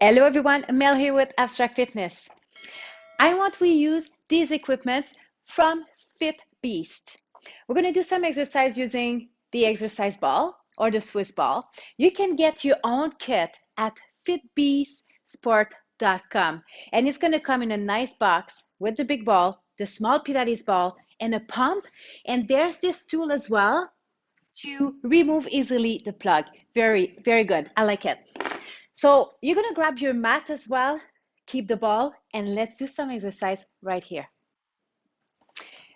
Hello everyone, Mel here with Abstract Fitness. I want we use these equipments from Fit Beast. We're going to do some exercise using the exercise ball or the Swiss ball. You can get your own kit at fitbeastsport.com, and it's going to come in a nice box with the big ball, the small Pilates ball, and a pump. And there's this tool as well to remove easily the plug. Very, very good. I like it. So you're going to grab your mat as well, keep the ball, and let's do some exercise right here.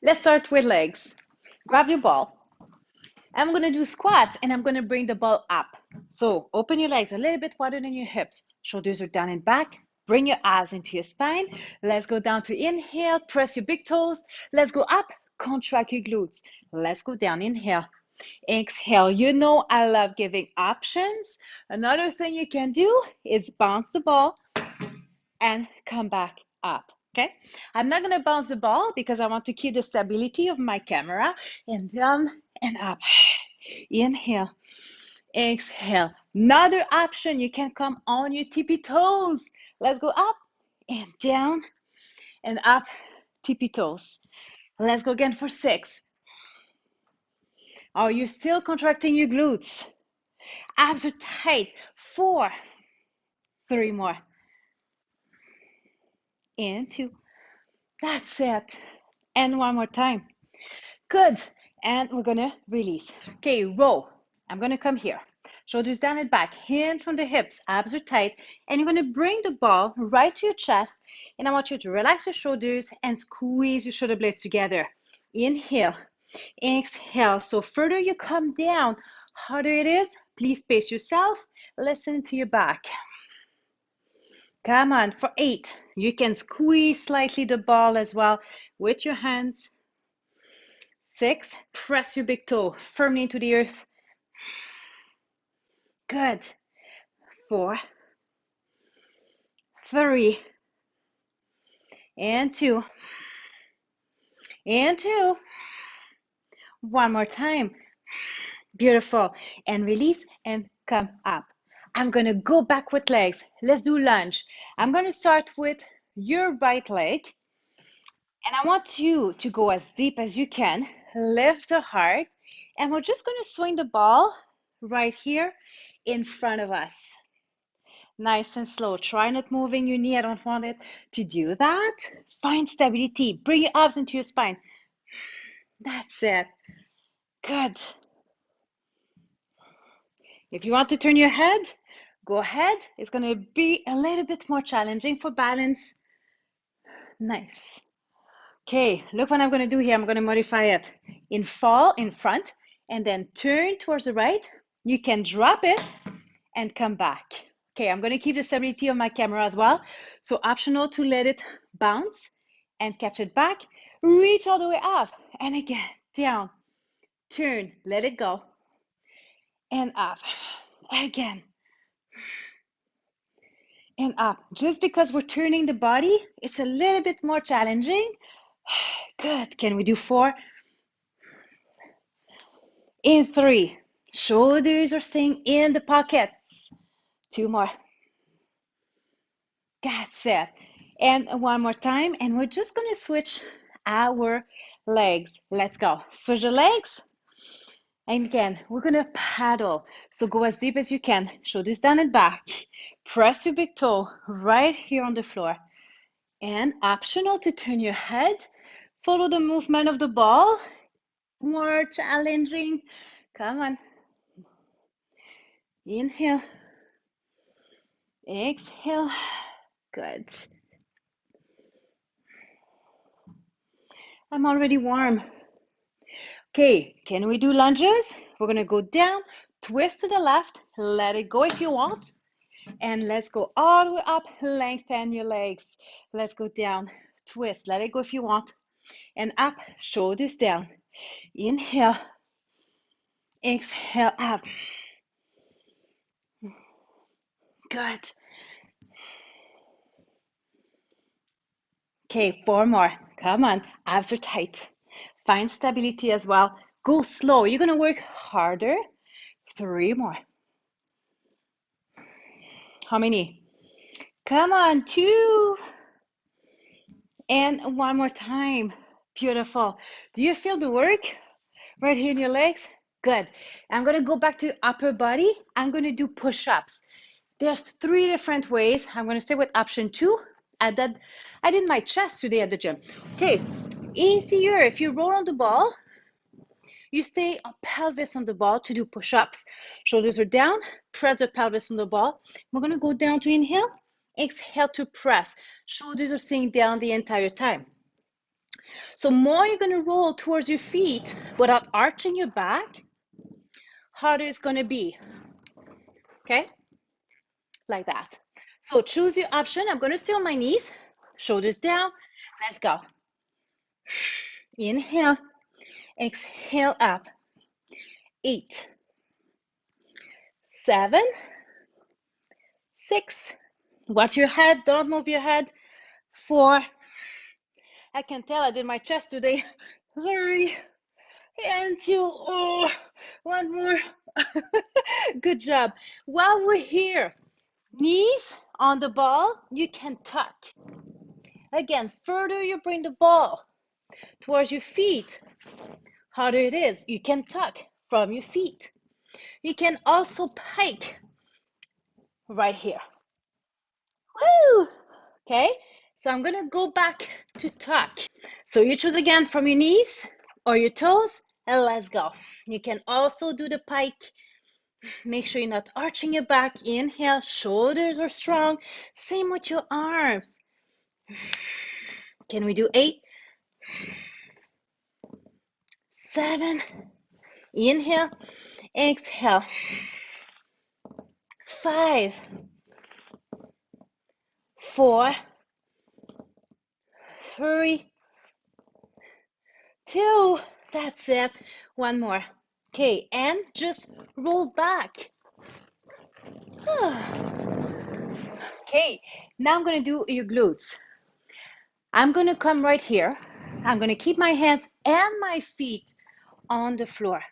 Let's start with legs. Grab your ball. I'm going to do squats, and I'm going to bring the ball up. So open your legs a little bit wider than your hips. Shoulders are down and back. Bring your abs into your spine. Let's go down to inhale. Press your big toes. Let's go up. Contract your glutes. Let's go down. Inhale. Exhale. You know I love giving options. Another thing you can do is bounce the ball and come back up. Okay, I'm not going to bounce the ball because I want to keep the stability of my camera. And down and up. Inhale. Exhale. Another option, you can come on your tippy toes. Let's go up and down and up, tippy toes. Let's go again for 6. Are you still contracting your glutes? Abs are tight. 4. 3 more. And 2. That's it. And 1 more time. Good. And we're going to release. Okay, row. I'm going to come here. Shoulders down and back. Hand from the hips. Abs are tight. And you're going to bring the ball right to your chest. And I want you to relax your shoulders and squeeze your shoulder blades together. Inhale. Exhale. So further you come down, harder it is. Please pace yourself. Listen to your back. Come on, for 8. You can squeeze slightly the ball as well with your hands. 6. Press your big toe firmly into the earth. Good. 4. 3. And 2. And 2. 1 more time. Beautiful. And release and come up. I'm going to go back with legs. Let's do lunge. I'm going to start with your right leg. And I want you to go as deep as you can. Lift the heart. And we're just going to swing the ball right here in front of us. Nice and slow. Try not moving your knee. I don't want it to do that. Find stability. Bring your abs into your spine. That's it. Good. If you want to turn your head, go ahead. It's going to be a little bit more challenging for balance. Nice. Okay, look what I'm going to do here. I'm going to modify it. Fall in front and then turn towards the right. You can drop it and come back. Okay, I'm going to keep the stability of my camera as well. So optional to let it bounce and catch it back. Reach all the way up and again, down. Turn, let it go. And up. Again. And up. Just because we're turning the body, it's a little bit more challenging. Good. Can we do 4? In 3. Shoulders are staying in the pockets. 2 more. That's it. And 1 more time. And we're just going to switch our legs. Let's go. Switch the legs. And again, we're going to paddle. So go as deep as you can. Shoulders down and back. Press your big toe right here on the floor. And optional to turn your head. Follow the movement of the ball. More challenging. Come on. Inhale. Exhale. Good. I'm already warm. Okay, can we do lunges? We're going to go down, twist to the left, let it go if you want. And let's go all the way up, lengthen your legs. Let's go down, twist, let it go if you want. And up, shoulders down. Inhale. Exhale, up. Good. Okay, 4 more. Come on, abs are tight. Find stability as well. Go slow. You're going to work harder. 3 more. How many? Come on, 2. And one more time. Beautiful. Do you feel the work right here in your legs? Good. I'm going to go back to upper body. I'm going to do push-ups. There's 3 different ways. I'm going to stay with option 2. I did my chest today at the gym. Okay, easier if you roll on the ball. You stay on pelvis on the ball to do push-ups. Shoulders are down, press the pelvis on the ball. We're gonna go down to inhale, exhale to press. Shoulders are staying down the entire time. So more you're gonna roll towards your feet without arching your back, harder it's gonna be, okay? Like that. So choose your option. I'm gonna stay on my knees, shoulders down. Let's go. Inhale, exhale up. 8, 7, 6. Watch your head, don't move your head. 4. I can tell I did my chest today. 3 and 2. Oh, one more. Good job. While we're here, knees on the ball, you can tuck. Again, further you bring the ball towards your feet, harder it is. You can tuck from your feet. You can also pike right here. Woo! Okay, so I'm gonna go back to tuck. So you choose again from your knees or your toes, and let's go. You can also do the pike. Make sure you're not arching your back. Inhale, shoulders are strong. Same with your arms. Can we do 8, 7, inhale, exhale. 5, 4, 3, 2. That's it. One more. Okay, and just roll back. Okay, now I'm gonna do your glutes. I'm gonna come right here. I'm gonna keep my hands and my feet on the floor.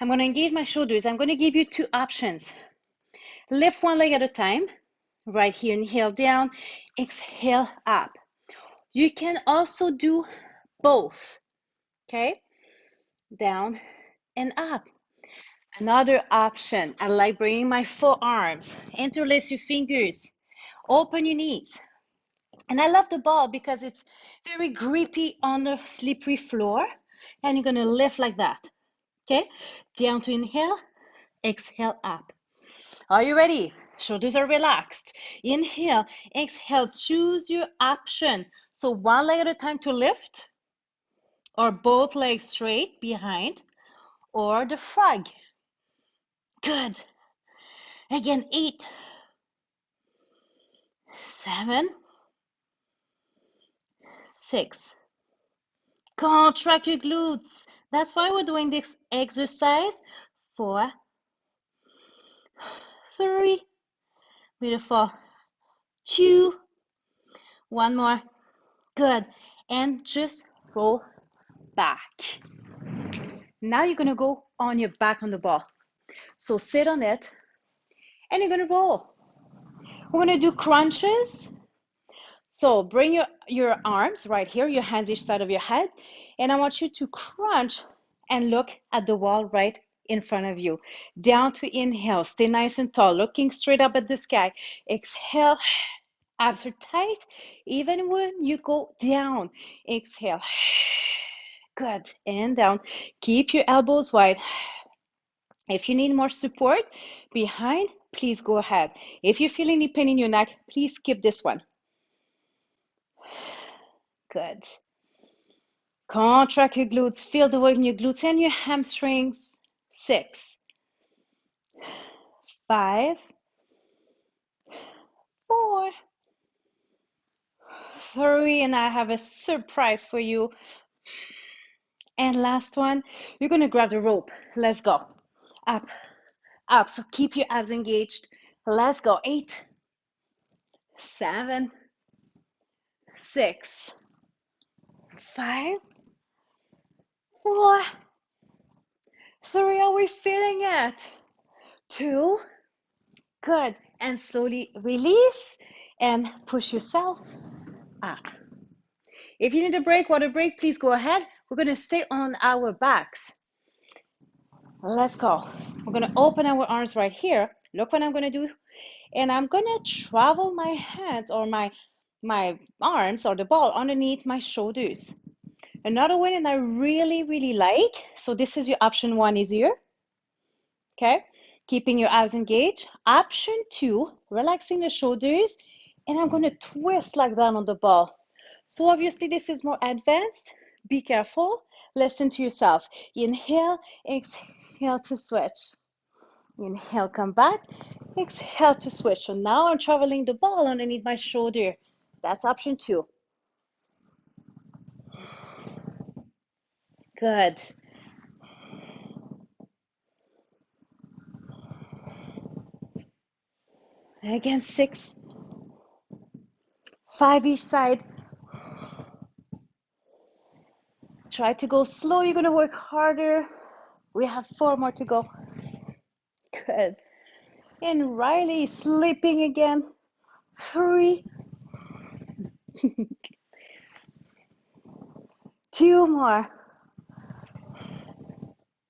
I'm gonna engage my shoulders. I'm gonna give you 2 options. Lift one leg at a time. Right here, inhale down, exhale up. You can also do both, okay? Down and up. Another option, I like bringing my forearms. Interlace your fingers. Open your knees. And I love the ball because it's very grippy on the slippery floor. And you're gonna lift like that, okay? Down to inhale, exhale up. Are you ready? Shoulders are relaxed. Inhale, exhale, choose your option. So one leg at a time to lift, or both legs straight behind, or the frog. Good. Again, 8, 7, 6. Contract your glutes. That's why we're doing this exercise. 4, 3, beautiful. 2, one more. Good. And just roll back. Now you're going to go on your back on the ball. So sit on it and you're going to roll. We're going to do crunches. So bring your arms right here, your hands each side of your head, and I want you to crunch and look at the wall right in front of you. Down to inhale, stay nice and tall, looking straight up at the sky. Exhale, abs are tight, even when you go down. Exhale, good, and down. Keep your elbows wide. If you need more support behind, please go ahead. If you feel any pain in your neck, please skip this one. Good. Contract your glutes, feel the work in your glutes and your hamstrings. 6, 5, 4, 3, and I have a surprise for you. And last one, you're gonna grab the rope. Let's go. Up, up. So keep your abs engaged. Let's go. 8, 7, 6, 5, 4, 3. Are we feeling it? 2. Good. And slowly release and push yourself up. If you need a break, water break, please go ahead. We're going to stay on our backs. Let's go. We're going to open our arms right here. Look what I'm going to do. And I'm going to travel my hands or my arms or the ball underneath my shoulders. Another one that I really like, so this is your option one is here. Okay, keeping your abs engaged. Option two, relaxing the shoulders, and I'm going to twist like that on the ball. So obviously this is more advanced. Be careful. Listen to yourself. Inhale, exhale to switch. Inhale, come back. Exhale to switch. So now I'm traveling the ball underneath my shoulder. That's option two. Good. Again, 6, 5 each side. Try to go slow. You're going to work harder. We have 4 more to go. Good. And Riley sleeping again. 3. 2 more.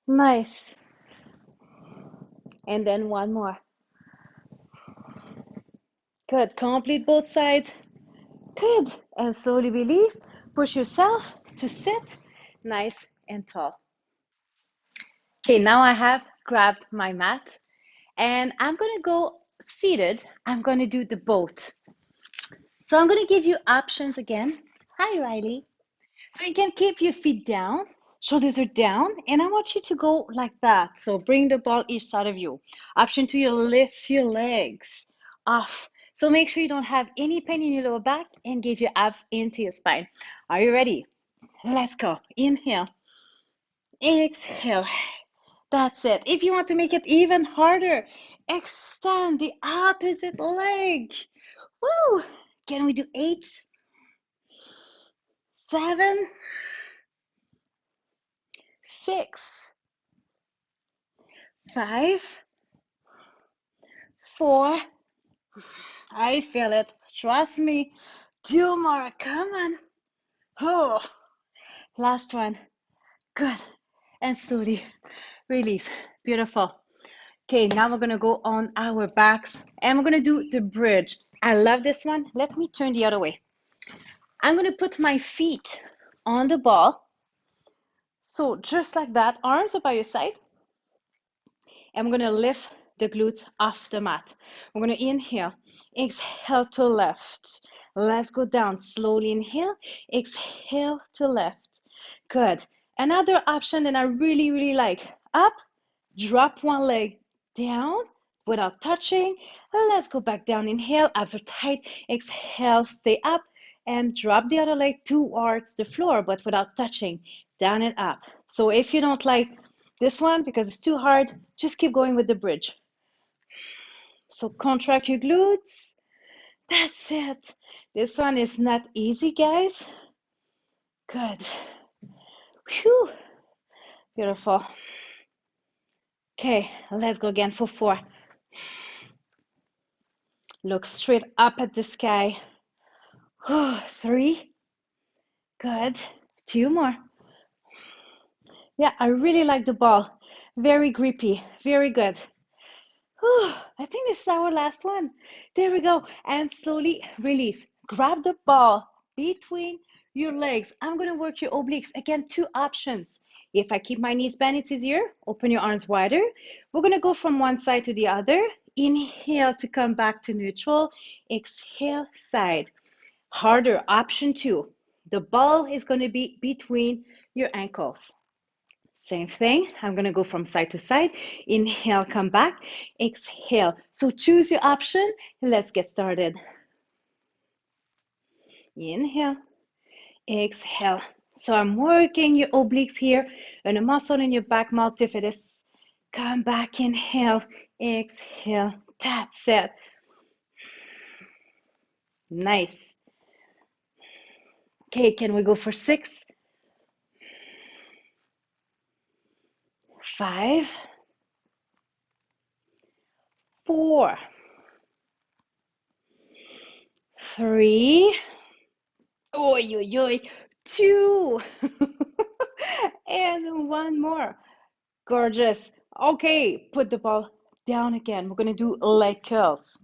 Nice. And then 1 more. Good. Complete both sides. Good. And slowly release. Push yourself to sit nice and tall. Okay, now I have grabbed my mat and I'm going to go seated. I'm going to do the boat. So I'm going to give you options again. Hi, Riley. So you can keep your feet down, shoulders are down, and I want you to go like that. So bring the ball each side of you. Option two, you lift your legs off. So make sure you don't have any pain in your lower back. Engage your abs into your spine. Are you ready? Let's go. Inhale. Exhale. That's it. If you want to make it even harder, extend the opposite leg. Woo! Can we do 8, 7, 6, 5, 4. I feel it. Trust me. 2 more. Come on. Oh, last one. Good. And slowly release. Beautiful. Okay, now we're going to go on our backs and we're going to do the bridge. I love this one. Let me turn the other way. I'm going to put my feet on the ball. So just like that, arms are by your side. And we're going to lift the glutes off the mat. We're going to inhale, exhale to left. Let's go down. Slowly inhale, exhale to left. Good. Another option that I really like. Up, drop one leg down without touching. Let's go back down. Inhale, abs are tight. Exhale, stay up and drop the other leg towards the floor, but without touching. Down and up. So if you don't like this one because it's too hard, just keep going with the bridge. So contract your glutes. That's it. This one is not easy, guys. Good. Whew. Beautiful. Okay, let's go again for 4. Look straight up at the sky. 3. Good. 2 more. Yeah, I really like the ball. Very grippy. Very good. I think this is our last one. There we go. And slowly release. Grab the ball between your legs. I'm going to work your obliques. Again, 2 options. If I keep my knees bent, it's easier. Open your arms wider. We're going to go from one side to the other. Inhale to come back to neutral. Exhale, side. Harder, option 2. The ball is going to be between your ankles. Same thing. I'm going to go from side to side. Inhale, come back. Exhale. So choose your option. Let's get started. Inhale. Exhale. So I'm working your obliques here and a muscle in your back multifidus. Come back. Inhale. Exhale. That's it. Nice. Okay, can we go for 6? 5. 4. 3. Oi, oi, oi. 2. And 1 more. Gorgeous. Okay, put the ball down again. We're going to do leg curls.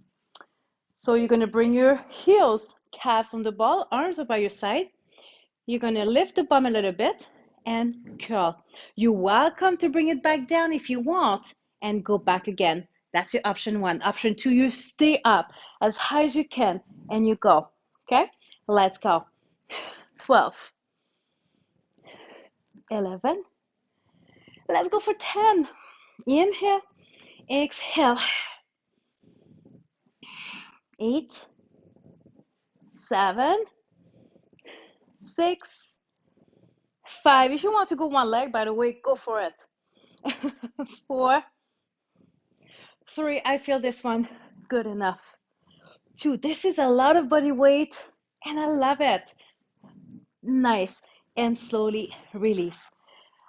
So you're going to bring your heels, calves on the ball, arms are by your side. You're going to lift the bum a little bit and curl. You're welcome to bring it back down if you want and go back again. That's your option 1. Option 2, you stay up as high as you can and you go. Okay, let's go. 12, 11. Let's go for 10. Inhale, exhale. 8, 7, 6, 5. If you want to go one leg, by the way, go for it. 4, 3. I feel this one good enough. 2. This is a lot of body weight, and I love it. Nice. And slowly release.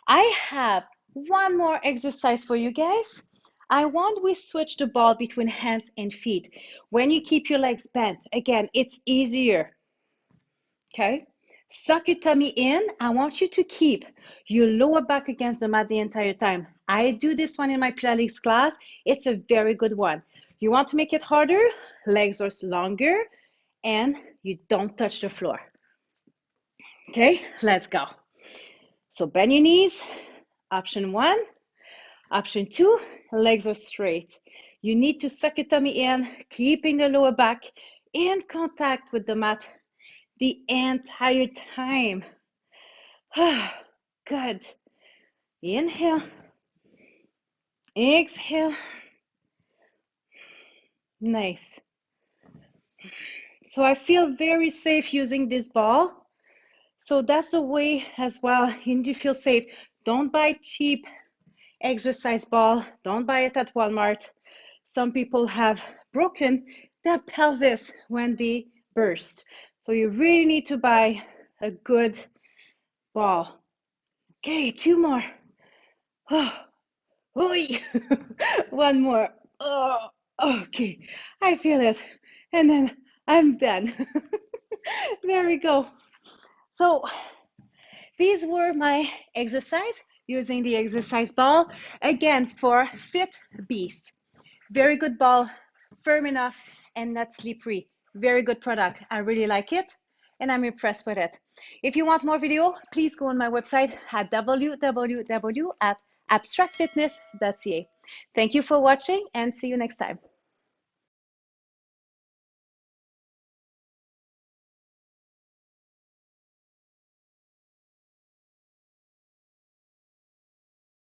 I have one more exercise for you guys. I want we switch the ball between hands and feet. When you keep your legs bent, again, it's easier. Okay? Suck your tummy in. I want you to keep your lower back against the mat the entire time. I do this one in my Pilates class. It's a very good one. You want to make it harder? Legs are longer and you don't touch the floor. Okay, let's go. So bend your knees. Option 1. Option 2, legs are straight. You need to suck your tummy in, keeping the lower back in contact with the mat the entire time. Good. Inhale. Exhale. Nice. So I feel very safe using this ball. So that's the way as well. You need to feel safe. Don't buy cheap exercise ball. Don't buy it at Walmart. Some people have broken their pelvis when they burst. So you really need to buy a good ball. Okay, 2 more. Oh, one more. Oh, okay, I feel it. And then I'm done. There we go. So these were my exercise using the exercise ball. Again, for fit beast. Very good ball, firm enough and not slippery. Very good product. I really like it and I'm impressed with it. If you want more video, please go on my website at www.abstractfitness.ca. Thank you for watching and see you next time.